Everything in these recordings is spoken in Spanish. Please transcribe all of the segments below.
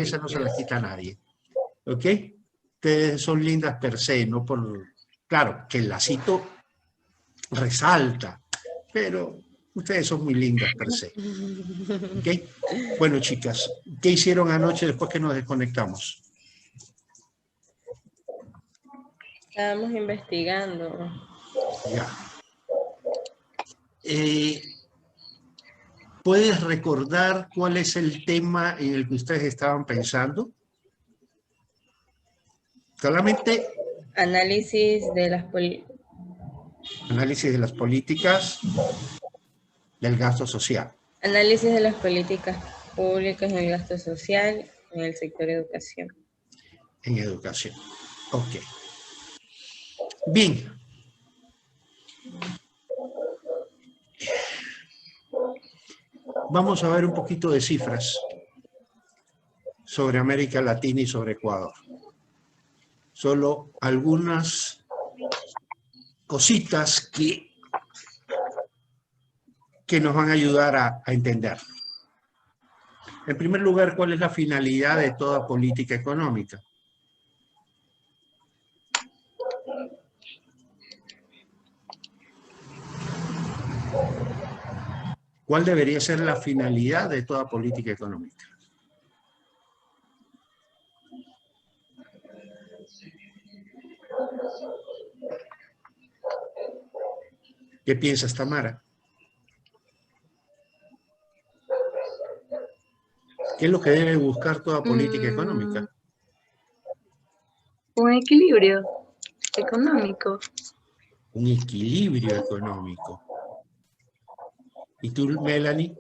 esa no se la quita a nadie. ¿Ok? Ustedes son lindas per se, no por... Claro, que el lacito resalta, pero ustedes son muy lindas per se. ¿Ok? Bueno, chicas, ¿qué hicieron anoche después que nos desconectamos? Estábamos investigando. Ya. ¿Puedes recordar cuál es el tema en el que ustedes estaban pensando? Solamente Análisis de las análisis de las políticas del gasto social. Análisis de las políticas públicas en el gasto social en el sector educación. En educación. Ok. Bien. Vamos a ver un poquito de cifras sobre América Latina y sobre Ecuador. Solo algunas cositas que nos van a ayudar a entender. En primer lugar, ¿cuál es la finalidad de toda política económica? ¿Cuál debería ser la finalidad de toda política económica? ¿Qué piensas, Tamara? ¿Qué es lo que debe buscar toda política económica? Un equilibrio económico. Un equilibrio económico. ¿Y tú, Melanie?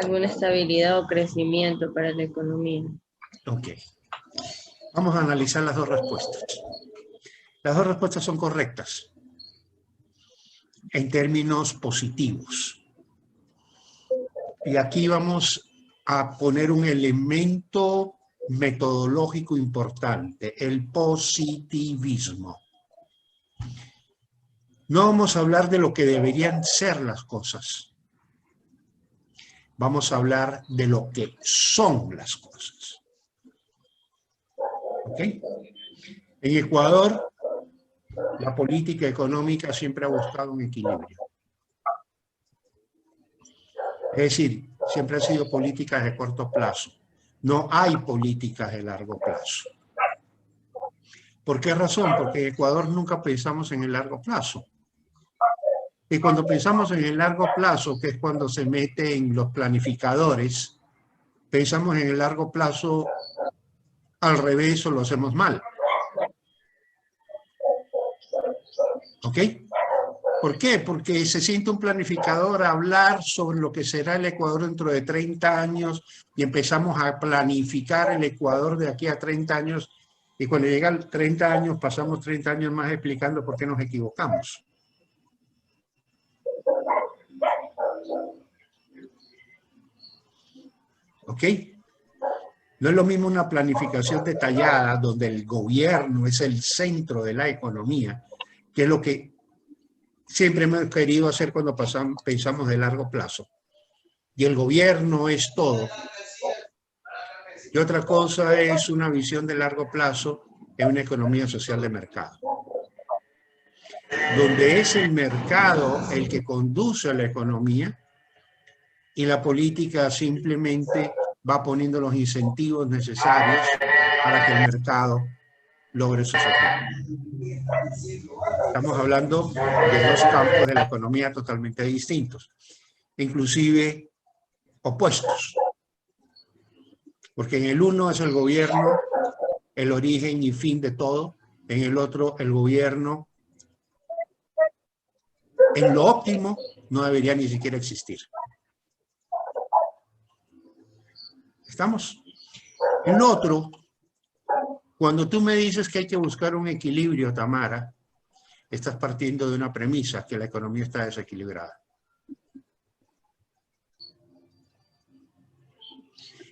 Alguna estabilidad o crecimiento para la economía. Ok. Vamos a analizar las dos respuestas. Las dos respuestas son correctas en términos positivos. Y aquí vamos a poner un elemento metodológico importante, el positivismo. No vamos a hablar de lo que deberían ser las cosas. Vamos a hablar de lo que son las cosas. ¿Ok? En Ecuador, la política económica siempre ha buscado un equilibrio. Es decir, siempre han sido políticas de corto plazo. No hay políticas de largo plazo. ¿Por qué razón? Porque en Ecuador nunca pensamos en el largo plazo. Y cuando pensamos en el largo plazo, que es cuando se mete en los planificadores, pensamos en el largo plazo al revés o lo hacemos mal. ¿Ok? ¿Por qué? Porque se siente un planificador a hablar sobre lo que será el Ecuador dentro de 30 años y empezamos a planificar el Ecuador de aquí a 30 años y cuando llegan 30 años pasamos 30 años más explicando por qué nos equivocamos. ¿Ok? No es lo mismo una planificación detallada donde el gobierno es el centro de la economía, que es lo que siempre hemos querido hacer cuando pensamos de largo plazo. Y el gobierno es todo. Y otra cosa es una visión de largo plazo en una economía social de mercado, donde es el mercado el que conduce a la economía y la política simplemente va poniendo los incentivos necesarios para que el mercado logre sus objetivos. Estamos hablando de dos campos de la economía totalmente distintos, inclusive opuestos. Porque en el uno es el gobierno el origen y fin de todo, en el otro el gobierno en lo óptimo no debería ni siquiera existir. ¿Estamos? En lo otro, cuando tú me dices que hay que buscar un equilibrio, Tamara, estás partiendo de una premisa, que la economía está desequilibrada.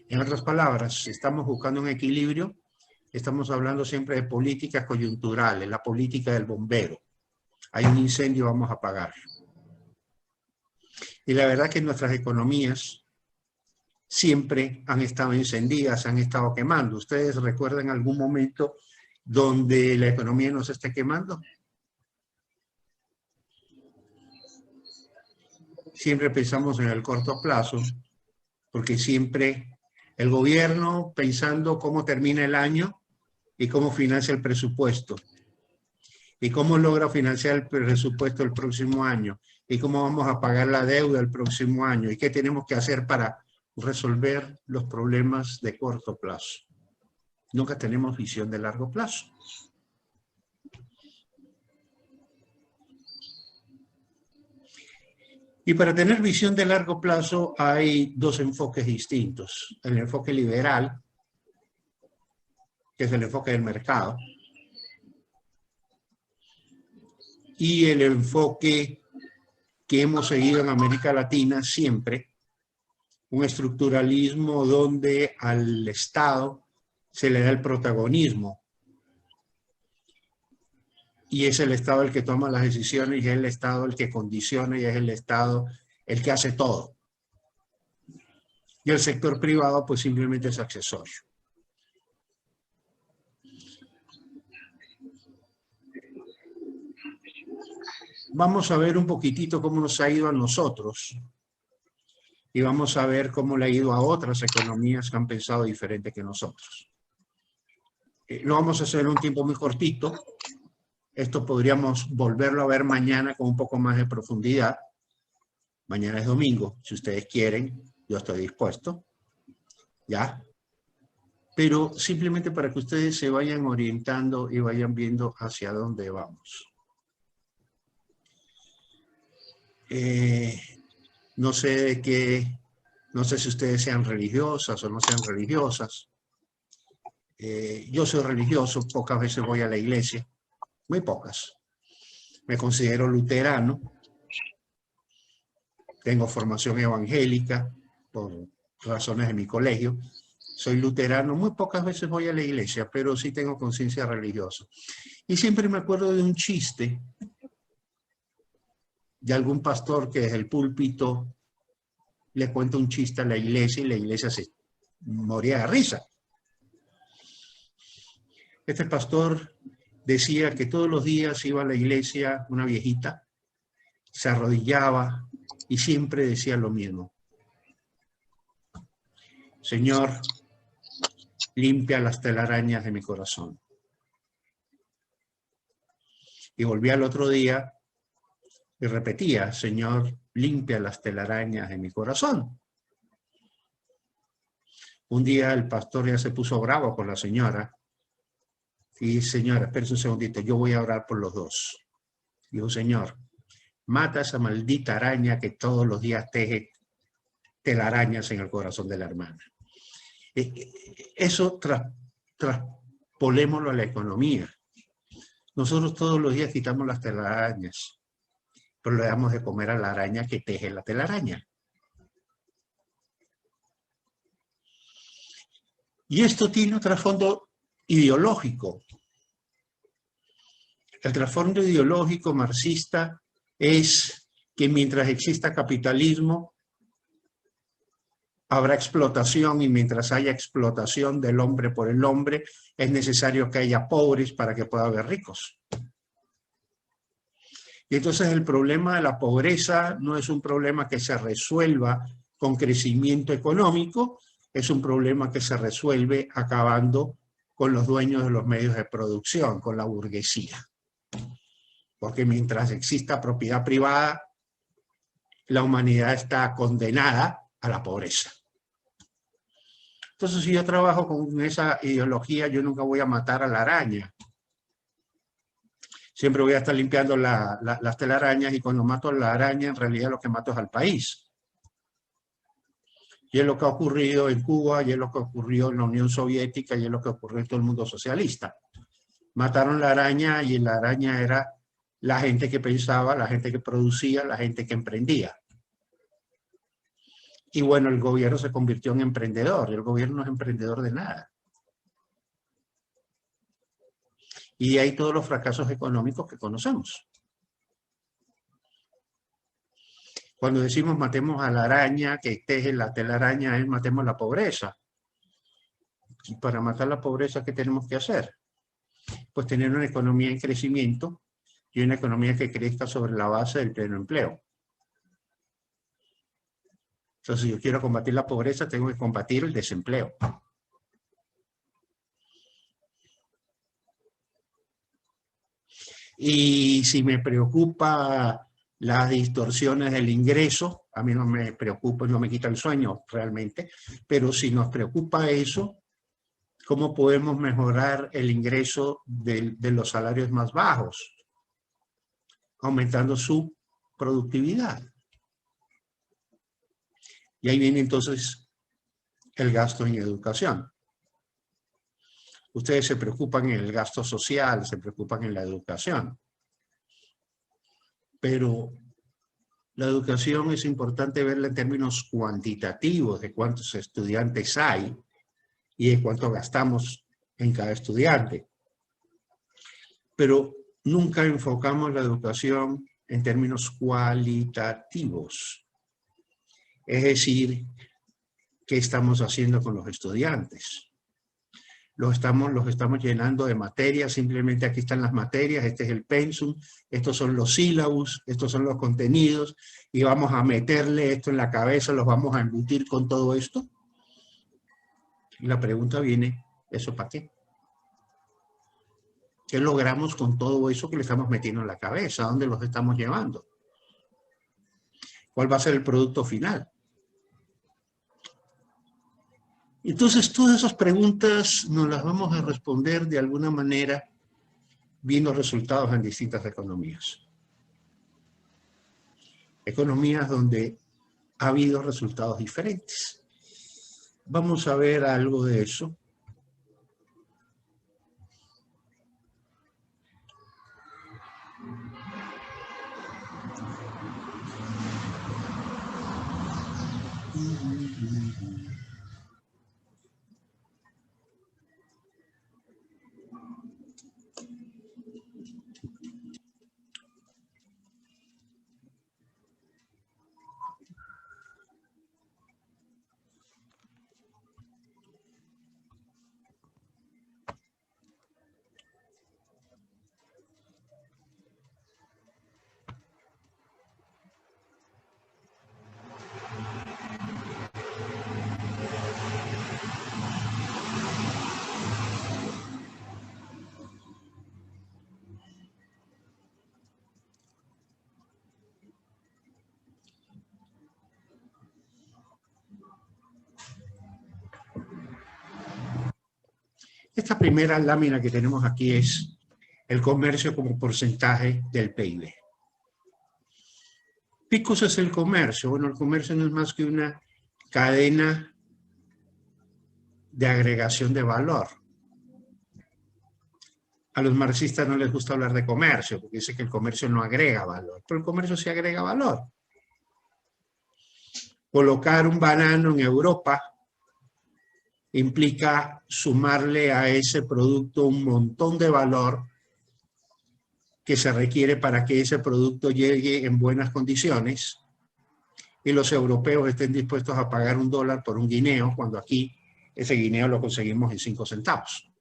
En otras palabras, si estamos buscando un equilibrio, estamos hablando siempre de políticas coyunturales, la política del bombero. Hay un incendio, vamos a apagarlo. Y la verdad que nuestras economías siempre han estado encendidas, han estado quemando. ¿Ustedes recuerdan algún momento donde la economía no se esté quemando? Siempre pensamos en el corto plazo, porque siempre el gobierno pensando cómo termina el año y cómo financia el presupuesto, y cómo logra financiar el presupuesto el próximo año, y cómo vamos a pagar la deuda el próximo año, y qué tenemos que hacer para resolver los problemas de corto plazo. Nunca tenemos visión de largo plazo. Y para tener visión de largo plazo hay dos enfoques distintos. El enfoque liberal, que es el enfoque del mercado, y el enfoque que hemos seguido en América Latina siempre, un estructuralismo donde al Estado se le da el protagonismo. Y es el Estado el que toma las decisiones, y es el Estado el que condiciona, y es el Estado el que hace todo. Y el sector privado pues simplemente es accesorio. Vamos a ver un poquitito cómo nos ha ido a nosotros. Y vamos a ver cómo le ha ido a otras economías que han pensado diferente que nosotros. Lo vamos a hacer en un tiempo muy cortito. Esto podríamos volverlo a ver mañana con un poco más de profundidad. Mañana es domingo. Si ustedes quieren, yo estoy dispuesto. ¿Ya? Pero simplemente para que ustedes se vayan orientando y vayan viendo hacia dónde vamos. No sé de qué, no sé si ustedes sean religiosas o no sean religiosas. Yo soy religioso, pocas veces voy a la iglesia, muy pocas. Me considero luterano, tengo formación evangélica por razones de mi colegio. Soy luterano, muy pocas veces voy a la iglesia, pero sí tengo conciencia religiosa. Y siempre me acuerdo de un chiste de algún pastor que desde el púlpito le cuenta un chiste a la iglesia y la iglesia se moría de risa. Este pastor decía que todos los días iba a la iglesia una viejita, se arrodillaba y siempre decía lo mismo. Señor, limpia las telarañas de mi corazón. Y volvía al otro día y repetía, Señor, limpia las telarañas de mi corazón. Un día el pastor ya se puso bravo con la señora. Y señora, espérese un segundito, yo voy a orar por los dos. Dijo, Señor, mata a esa maldita araña que todos los días teje telarañas en el corazón de la hermana. Eso traspolémoslo a la economía. Nosotros todos los días quitamos las telarañas, pero le damos de comer a la araña que teje la telaraña. Y esto tiene un trasfondo ideológico. El trasfondo ideológico marxista es que mientras exista capitalismo, habrá explotación, y mientras haya explotación del hombre por el hombre, es necesario que haya pobres para que pueda haber ricos. Y entonces el problema de la pobreza no es un problema que se resuelva con crecimiento económico, es un problema que se resuelve acabando con los dueños de los medios de producción, con la burguesía. Porque mientras exista propiedad privada, la humanidad está condenada a la pobreza. Entonces, si yo trabajo con esa ideología, yo nunca voy a matar a la araña. Siempre voy a estar limpiando las telarañas, y cuando mato a la araña, en realidad lo que mato es al país. Y es lo que ha ocurrido en Cuba, y es lo que ocurrió en la Unión Soviética, y es lo que ocurrió en todo el mundo socialista. Mataron la araña, y la araña era la gente que pensaba, la gente que producía, la gente que emprendía. Y bueno, el gobierno se convirtió en emprendedor, y el gobierno no es emprendedor de nada. Y hay todos los fracasos económicos que conocemos. Cuando decimos matemos a la araña que teje la telaraña, es matemos la pobreza. Y para matar la pobreza, ¿qué tenemos que hacer? Pues tener una economía en crecimiento y una economía que crezca sobre la base del pleno empleo. Entonces, si yo quiero combatir la pobreza, tengo que combatir el desempleo. Y si me preocupa las distorsiones del ingreso, a mí no me preocupa, no me quita el sueño realmente, pero si nos preocupa eso, ¿cómo podemos mejorar el ingreso de los salarios más bajos? Aumentando su productividad. Y ahí viene entonces el gasto en educación. Ustedes se preocupan en el gasto social, se preocupan en la educación. Pero la educación es importante verla en términos cuantitativos, de cuántos estudiantes hay y de cuánto gastamos en cada estudiante. Pero nunca enfocamos la educación en términos cualitativos. Es decir, ¿qué estamos haciendo con los estudiantes? Los estamos llenando de materias, simplemente aquí están las materias, este es el pensum, estos son los sílabos, estos son los contenidos, y vamos a meterle esto en la cabeza, los vamos a embutir con todo esto. Y la pregunta viene, ¿eso para qué? ¿Qué logramos con todo eso que le estamos metiendo en la cabeza? ¿A dónde los estamos llevando? ¿Cuál va a ser el producto final? Entonces, todas esas preguntas nos las vamos a responder de alguna manera viendo resultados en distintas economías. Economías donde ha habido resultados diferentes. Vamos a ver algo de eso. Esta primera lámina que tenemos aquí es el comercio como porcentaje del PIB. ¿Qué cosa es el comercio? Bueno, el comercio no es más que una cadena de agregación de valor. A los marxistas no les gusta hablar de comercio, porque dicen que el comercio no agrega valor, pero el comercio sí agrega valor. Colocar un banano en Europa implica sumarle a ese producto un montón de valor que se requiere para que ese producto llegue en buenas condiciones y los europeos estén dispuestos a pagar $1 por un guineo, cuando aquí ese guineo lo conseguimos en 5 centavos.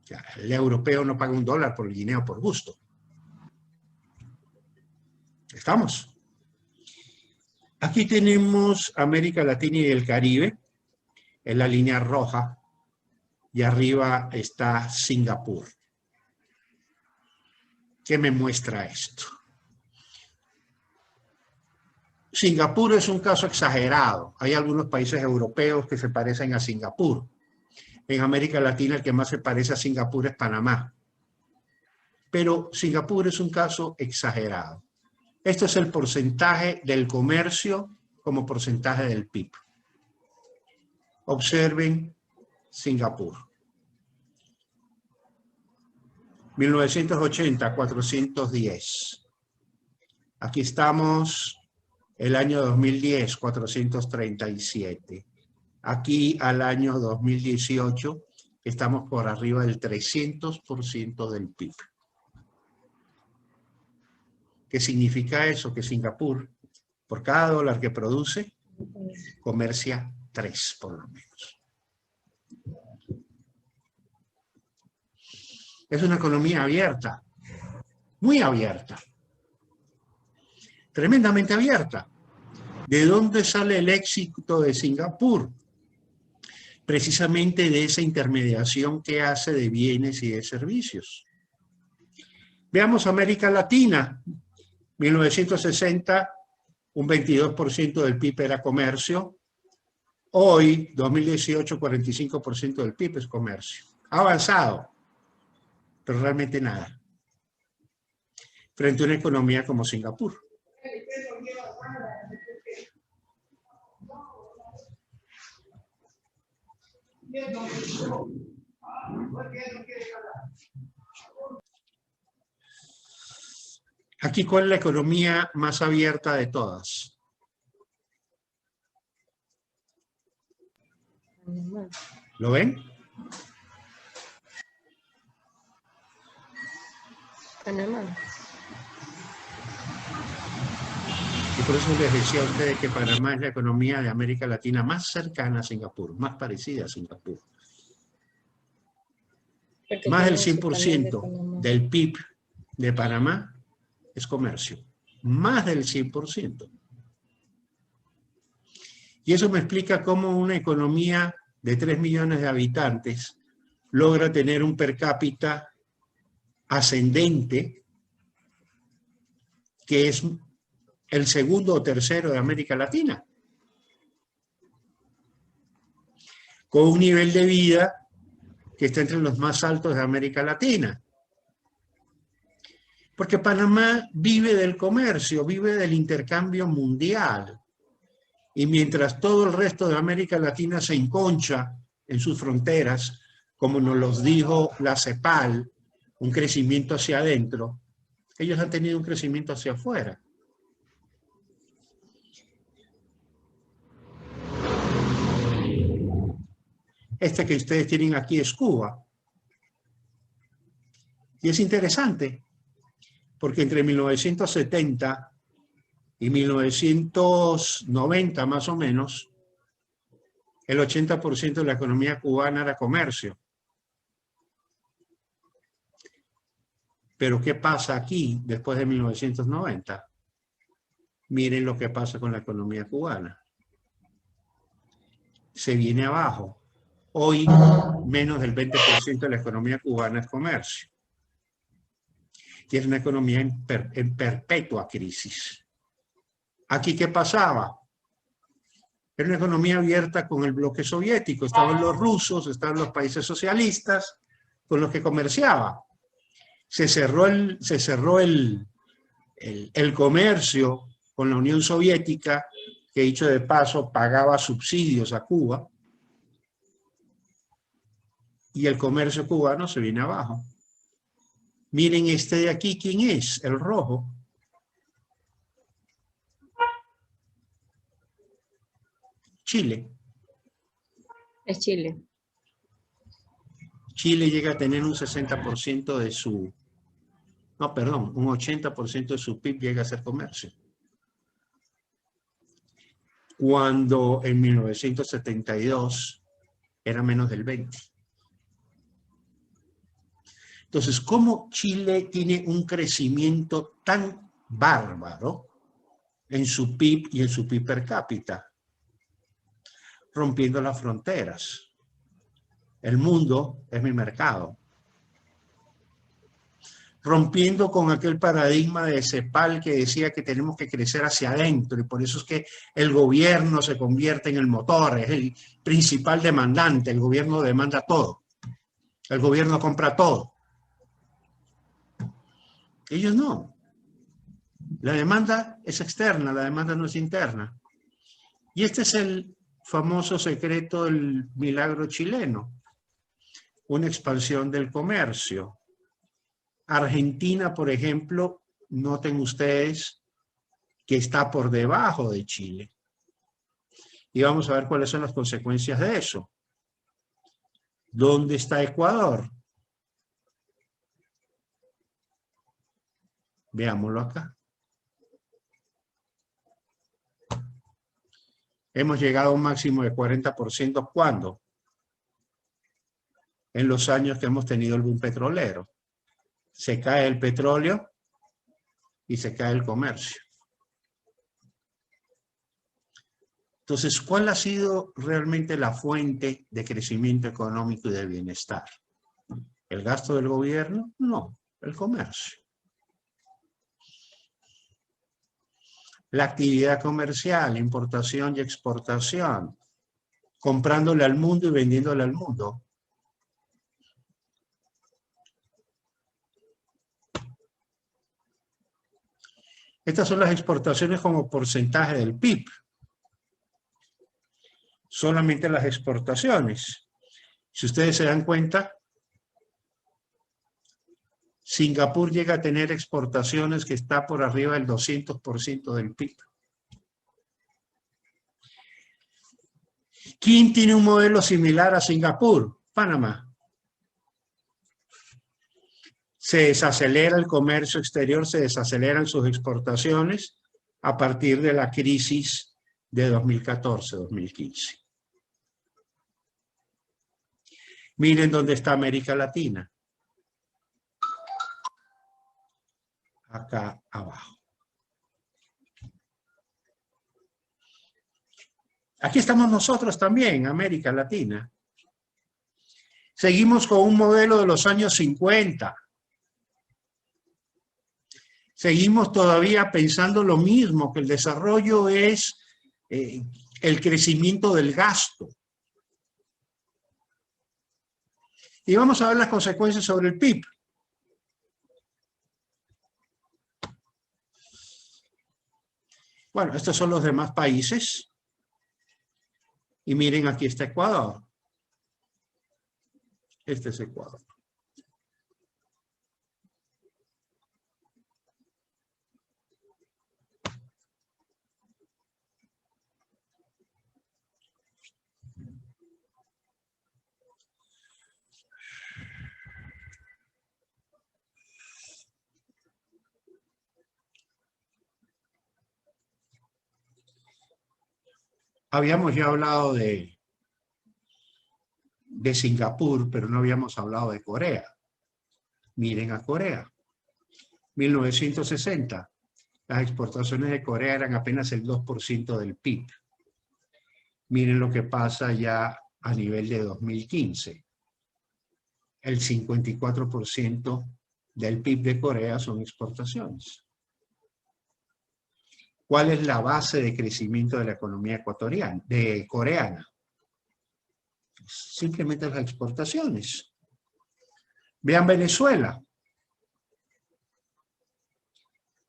O sea, el europeo no paga $1 por el guineo por gusto. ¿Estamos? Aquí tenemos América Latina y el Caribe, en la línea roja, y arriba está Singapur. ¿Qué me muestra esto? Singapur es un caso exagerado. Hay algunos países europeos que se parecen a Singapur. En América Latina el que más se parece a Singapur es Panamá. Pero Singapur es un caso exagerado. Este es el porcentaje del comercio como porcentaje del PIB. Observen Singapur. 1980, 410. Aquí estamos, el año 2010, 437. Aquí al año 2018 estamos por arriba del 300% del PIB. ¿Qué significa eso? Que Singapur, por cada dólar que produce, comercia 3 por lo menos. Es una economía abierta, muy abierta, tremendamente abierta. ¿De dónde sale el éxito de Singapur? Precisamente de esa intermediación que hace de bienes y de servicios. Veamos América Latina. 1960, un 22% del PIB era comercio. Hoy, 2018, 45% del PIB es comercio. Ha avanzado, pero realmente nada. Frente a una economía como Singapur. Aquí, ¿cuál es la economía más abierta de todas? ¿Lo ven? Panamá. Y por eso les decía a ustedes que Panamá es la economía de América Latina más cercana a Singapur, más parecida a Singapur. Porque Más del tiene su canal de 100% Panamá. del PIB de Panamá es comercio. Más del 100%. Y eso me explica cómo una economía de 3 millones de habitantes logra tener un per cápita ascendente, que es el segundo o tercero de América Latina, con un nivel de vida que está entre los más altos de América Latina. Porque Panamá vive del comercio, vive del intercambio mundial. Y mientras todo el resto de América Latina se enconcha en sus fronteras, como nos los dijo la CEPAL, un crecimiento hacia adentro, ellos han tenido un crecimiento hacia afuera. Este que ustedes tienen aquí es Cuba. Y es interesante, porque entre 1970 y 1990 más o menos, el 80% de la economía cubana era comercio. Pero ¿qué pasa aquí después de 1990? Miren lo que pasa con la economía cubana. Se viene abajo. Hoy, menos del 20% de la economía cubana es comercio. Y es una economía en perpetua crisis. ¿Aquí qué pasaba? Era una economía abierta con el bloque soviético. Estaban los rusos, estaban los países socialistas con los que comerciaba. Se cerró el comercio con la Unión Soviética, que dicho de paso pagaba subsidios a Cuba, y el comercio cubano se viene abajo. Miren este de aquí, ¿quién es? El rojo. Chile. Es Chile. Chile llega a tener un 60% de su... No, perdón, un 80% de su PIB llega a ser comercio. Cuando en 1972 era menos del 20%. Entonces, ¿cómo Chile tiene un crecimiento tan bárbaro en su PIB y en su PIB per cápita? Rompiendo las fronteras. El mundo es mi mercado. Rompiendo con aquel paradigma de CEPAL que decía que tenemos que crecer hacia adentro, y por eso es que el gobierno se convierte en el motor, es el principal demandante, el gobierno demanda todo, el gobierno compra todo. Ellos no. La demanda es externa, la demanda no es interna. Y este es el famoso secreto del milagro chileno, una expansión del comercio. Argentina, por ejemplo, noten ustedes que está por debajo de Chile. Y vamos a ver cuáles son las consecuencias de eso. ¿Dónde está Ecuador? Veámoslo acá. Hemos llegado a un máximo de 40%. ¿Cuándo? En los años que hemos tenido el boom petrolero. Se cae el petróleo y se cae el comercio. Entonces, ¿cuál ha sido realmente la fuente de crecimiento económico y de bienestar? ¿El gasto del gobierno? No, el comercio. La actividad comercial, importación y exportación, comprándole al mundo y vendiéndole al mundo. Estas son las exportaciones como porcentaje del PIB. Solamente las exportaciones. Si ustedes se dan cuenta, Singapur llega a tener exportaciones que está por arriba del 200% del PIB. ¿Quién tiene un modelo similar a Singapur? Panamá. Se desacelera el comercio exterior, se desaceleran sus exportaciones a partir de la crisis de 2014-2015. Miren dónde está América Latina. Acá abajo. Aquí estamos nosotros también, América Latina. Seguimos con un modelo de los años 50. Seguimos todavía pensando lo mismo, que el desarrollo es el crecimiento del gasto. Y vamos a ver las consecuencias sobre el PIB. Bueno, estos son los demás países. Y miren, aquí está Ecuador. Este es Ecuador. Habíamos ya hablado de Singapur, pero no habíamos hablado de Corea. Miren a Corea. 1960. Las exportaciones de Corea eran apenas el 2% del PIB. Miren lo que pasa ya a nivel de 2015. El 54% del PIB de Corea son exportaciones. ¿Cuál es la base de crecimiento de la economía coreana? Simplemente las exportaciones. Vean Venezuela.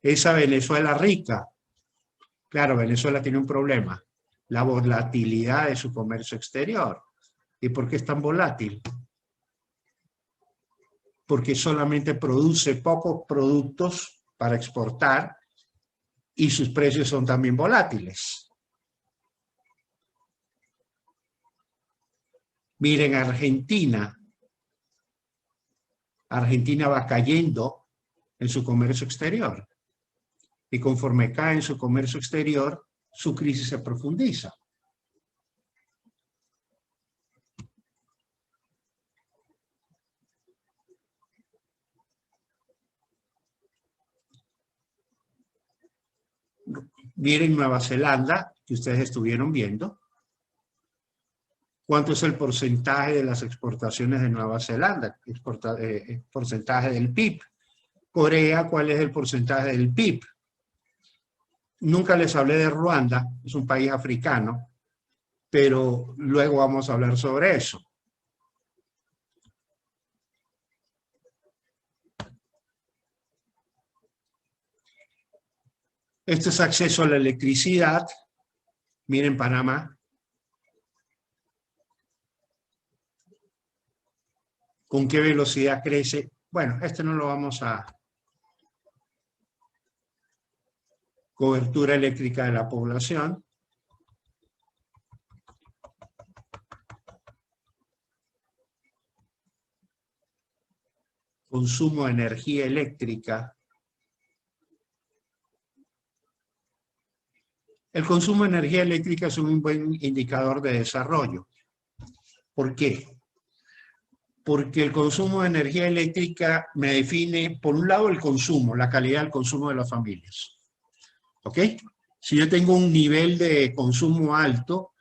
Esa Venezuela rica. Claro, Venezuela tiene un problema. La volatilidad de su comercio exterior. ¿Y por qué es tan volátil? Porque solamente produce pocos productos para exportar y sus precios son también volátiles. Miren Argentina. Argentina va cayendo en su comercio exterior. Y conforme cae en su comercio exterior, su crisis se profundiza. Miren Nueva Zelanda, que ustedes estuvieron viendo. ¿Cuánto es el porcentaje de las exportaciones de Nueva Zelanda? Porcentaje del PIB. Corea, ¿cuál es el porcentaje del PIB? Nunca les hablé de Ruanda, es un país africano, pero luego vamos a hablar sobre eso. Este es acceso a la electricidad. Miren Panamá. ¿Con qué velocidad crece? Bueno, este no lo vamos a... Cobertura eléctrica de la población. Consumo de energía eléctrica. El consumo de energía eléctrica es un buen indicador de desarrollo. ¿Por qué? Porque el consumo de energía eléctrica me define, por un lado, el consumo, la calidad del consumo de las familias. ¿Ok? Si yo tengo un nivel de consumo alto,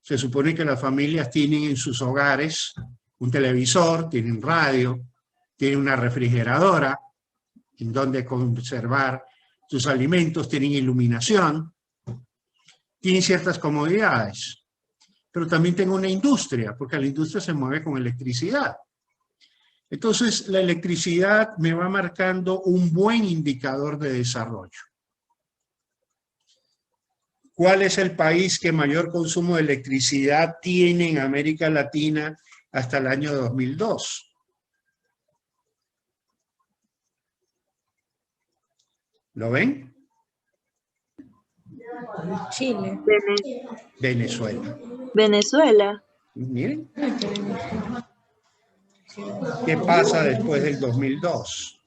se supone que las familias tienen en sus hogares un televisor, tienen radio, tienen una refrigeradora en donde conservar sus alimentos, tienen iluminación, tienen ciertas comodidades. Pero también tengo una industria, porque la industria se mueve con electricidad. Entonces, la electricidad me va marcando un buen indicador de desarrollo. ¿Cuál es el país que mayor consumo de electricidad tiene en América Latina hasta el año 2002? ¿Lo ven? Chile. Venezuela. Venezuela. Miren. ¿Qué pasa después del 2002?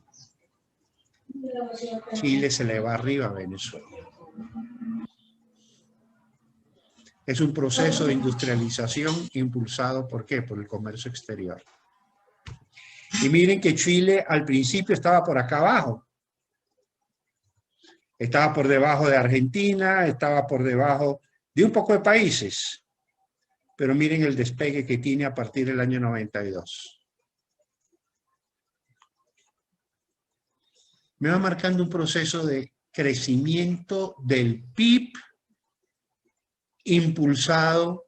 Chile se le va arriba a Venezuela. Es un proceso de industrialización impulsado, ¿por qué? Por el comercio exterior. Y miren que Chile al principio estaba por acá abajo. Estaba por debajo de Argentina, estaba por debajo de un poco de países. Pero miren el despegue que tiene a partir del año 92. Me va marcando un proceso de crecimiento del PIB impulsado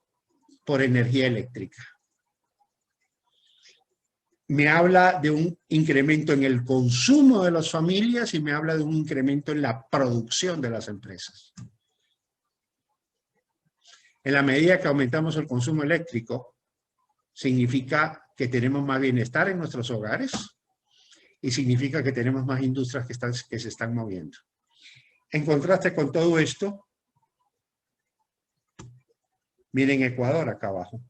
por energía eléctrica. Me habla de un incremento en el consumo de las familias y me habla de un incremento en la producción de las empresas. En la medida que aumentamos el consumo eléctrico, significa que tenemos más bienestar en nuestros hogares y significa que tenemos más industrias que se están moviendo. En contraste con todo esto, miren Ecuador acá abajo.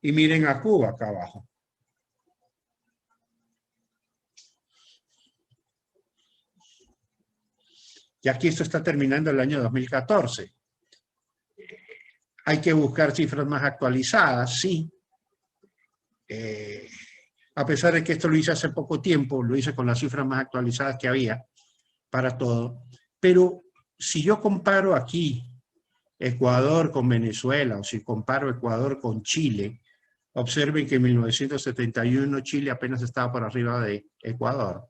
Y miren a Cuba acá abajo. Y aquí esto está terminando el año 2014. Hay que buscar cifras más actualizadas, sí. A pesar de que esto lo hice hace poco tiempo, lo hice con las cifras más actualizadas que había para todo. Pero si yo comparo aquí Ecuador con Venezuela, o si comparo Ecuador con Chile, observen que en 1971 Chile apenas estaba por arriba de Ecuador.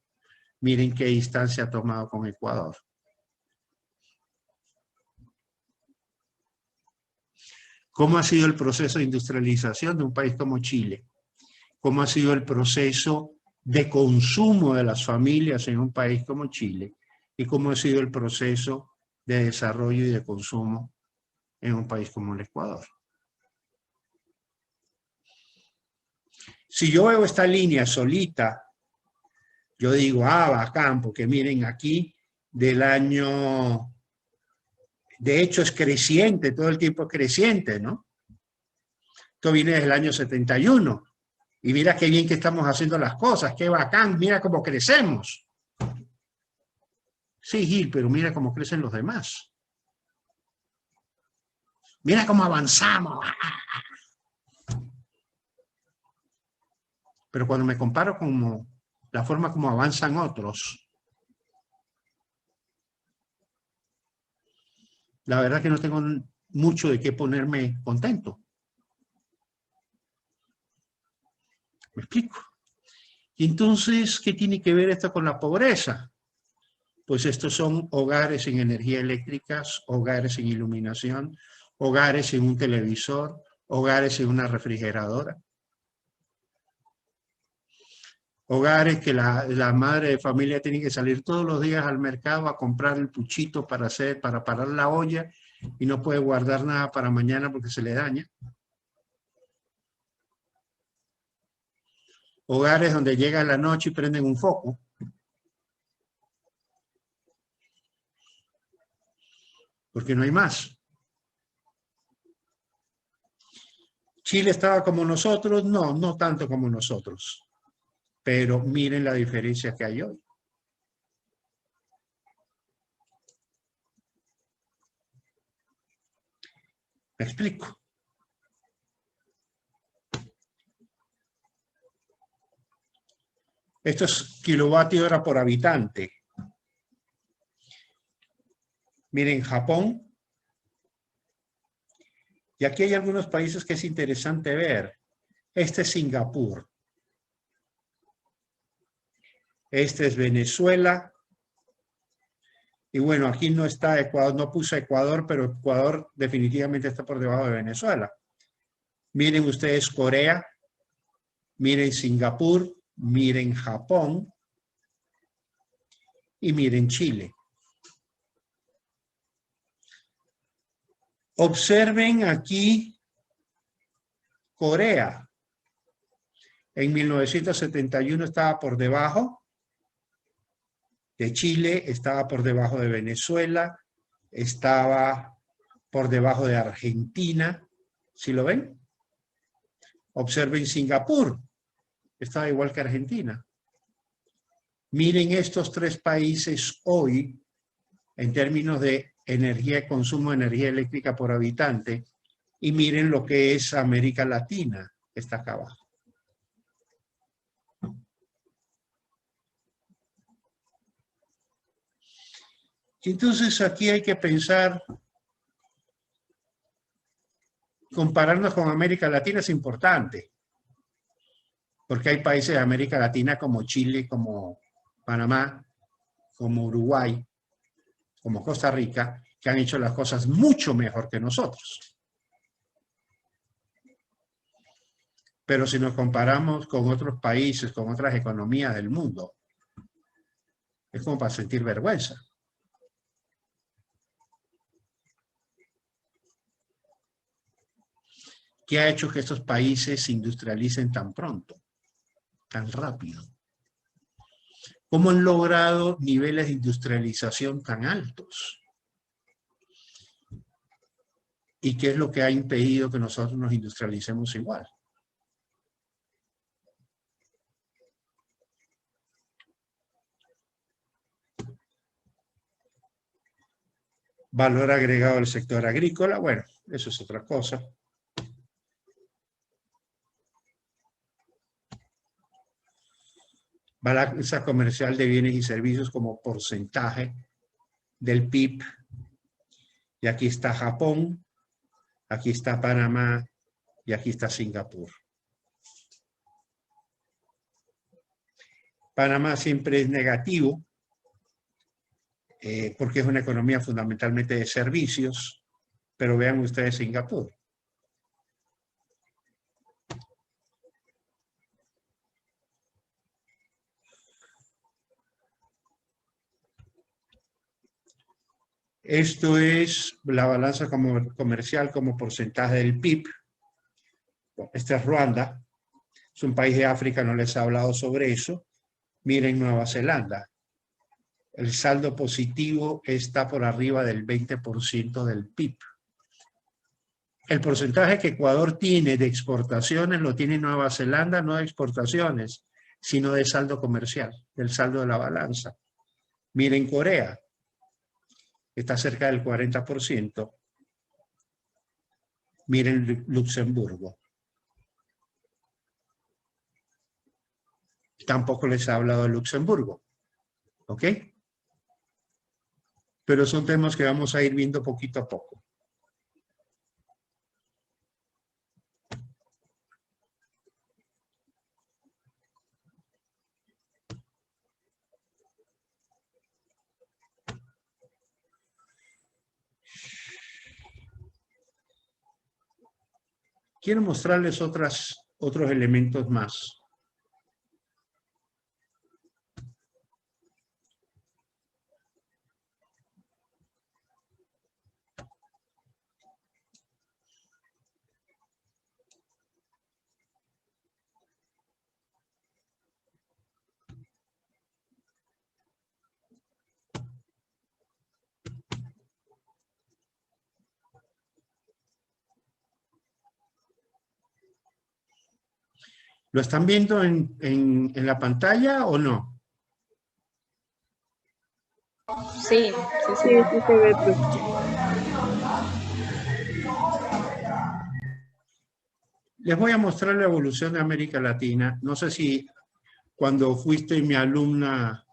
Miren qué distancia ha tomado con Ecuador. ¿Cómo ha sido el proceso de industrialización de un país como Chile? ¿Cómo ha sido el proceso de consumo de las familias en un país como Chile? ¿Y cómo ha sido el proceso de desarrollo y de consumo en un país como el Ecuador? Si yo veo esta línea solita, yo digo, ah, bacán, porque miren aquí del año, de hecho es creciente, todo el tiempo es creciente, ¿no? Esto viene desde el año 71. Y mira qué bien que estamos haciendo las cosas, qué bacán, mira cómo crecemos. Sí, Gil, pero mira cómo crecen los demás. Mira cómo avanzamos. Pero cuando me comparo con la forma como avanzan otros, la verdad que no tengo mucho de qué ponerme contento. ¿Me explico? Y entonces, ¿qué tiene que ver esto con la pobreza? Pues estos son hogares sin energía eléctrica, hogares sin iluminación, hogares sin un televisor, hogares sin una refrigeradora. Hogares que la madre de familia tiene que salir todos los días al mercado a comprar el puchito para parar la olla y no puede guardar nada para mañana porque se le daña. Hogares donde llega la noche y prenden un foco. Porque no hay más. ¿Chile estaba como nosotros? No, no tanto como nosotros. pero miren la diferencia que hay hoy. ¿Me explico? Esto es kilovatio hora por habitante. Miren, Japón. Y aquí hay algunos países que es interesante ver. Este es Singapur. Este es Venezuela. Y bueno, aquí no está Ecuador, no puse Ecuador, pero Ecuador definitivamente está por debajo de Venezuela. Miren ustedes Corea, miren Singapur, miren Japón y miren Chile. Observen aquí Corea. En 1971 estaba por debajo de Chile, estaba por debajo de Venezuela, estaba por debajo de Argentina. ¿Sí lo ven? Observen Singapur, estaba igual que Argentina. Miren estos tres países hoy, en términos de energía, consumo de energía eléctrica por habitante, y miren lo que es América Latina, está acá abajo. Entonces aquí hay que pensar, compararnos con América Latina es importante, porque hay países de América Latina como Chile, como Panamá, como Uruguay, como Costa Rica, que han hecho las cosas mucho mejor que nosotros. Pero si nos comparamos con otros países, con otras economías del mundo, es como para sentir vergüenza. ¿Qué ha hecho que estos países se industrialicen tan pronto, tan rápido? ¿Cómo han logrado niveles de industrialización tan altos? ¿Y qué es lo que ha impedido que nosotros nos industrialicemos igual? Valor agregado del sector agrícola, bueno, eso es otra cosa. Balanza comercial de bienes y servicios como porcentaje del PIB. Y aquí está Japón, aquí está Panamá y aquí está Singapur. Panamá siempre es negativo porque es una economía fundamentalmente de servicios, pero vean ustedes Singapur. Esto es la balanza comercial como porcentaje del PIB. Esta es Ruanda. Es un país de África, no les he hablado sobre eso. Miren Nueva Zelanda. El saldo positivo está por arriba del 20% del PIB. El porcentaje que Ecuador tiene de exportaciones lo tiene Nueva Zelanda, no de exportaciones, sino de saldo comercial, del saldo de la balanza. Miren Corea, está cerca del 40%. Miren Luxemburgo. Tampoco les he hablado de Luxemburgo. ¿Ok? Pero son temas que vamos a ir viendo poquito a poco. Quiero mostrarles otros elementos más. ¿Lo están viendo en la pantalla o no? Sí, Sí, sí se ve, profe. Les voy a mostrar la evolución de América Latina. No sé si cuando fuiste mi alumna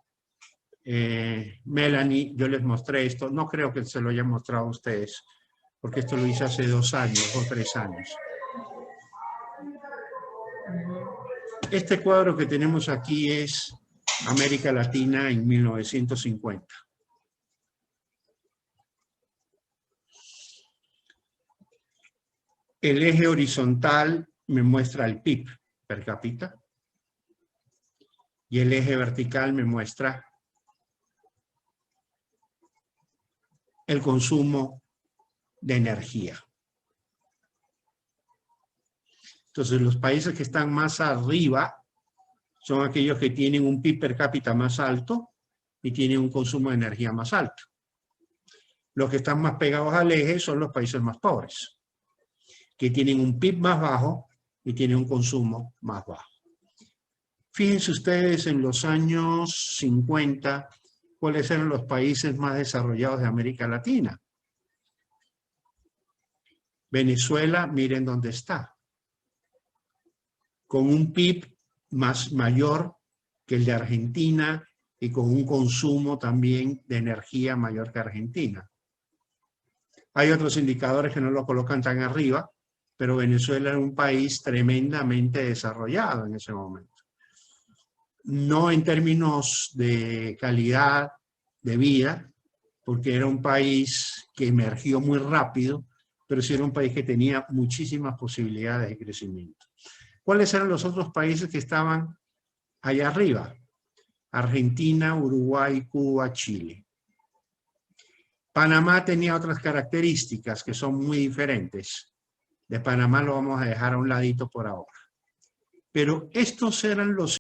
Melanie, yo les mostré esto. No creo que se lo haya mostrado a ustedes, porque esto lo hice hace 2 años o 3 años. Este cuadro que tenemos aquí es América Latina en 1950. El eje horizontal me muestra el PIB per cápita y el eje vertical me muestra el consumo de energía. Entonces, los países que están más arriba son aquellos que tienen un PIB per cápita más alto y tienen un consumo de energía más alto. Los que están más pegados al eje son los países más pobres, que tienen un PIB más bajo y tienen un consumo más bajo. Fíjense ustedes en los años 50, cuáles eran los países más desarrollados de América Latina. Venezuela, miren dónde está, con un PIB mayor que el de Argentina y con un consumo también de energía mayor que Argentina. Hay otros indicadores que no lo colocan tan arriba, pero Venezuela era un país tremendamente desarrollado en ese momento. No en términos de calidad de vida, porque era un país que emergió muy rápido, pero sí era un país que tenía muchísimas posibilidades de crecimiento. ¿Cuáles eran los otros países que estaban allá arriba? Argentina, Uruguay, Cuba, Chile. Panamá tenía otras características que son muy diferentes. De Panamá lo vamos a dejar a un ladito por ahora. Pero estos eran los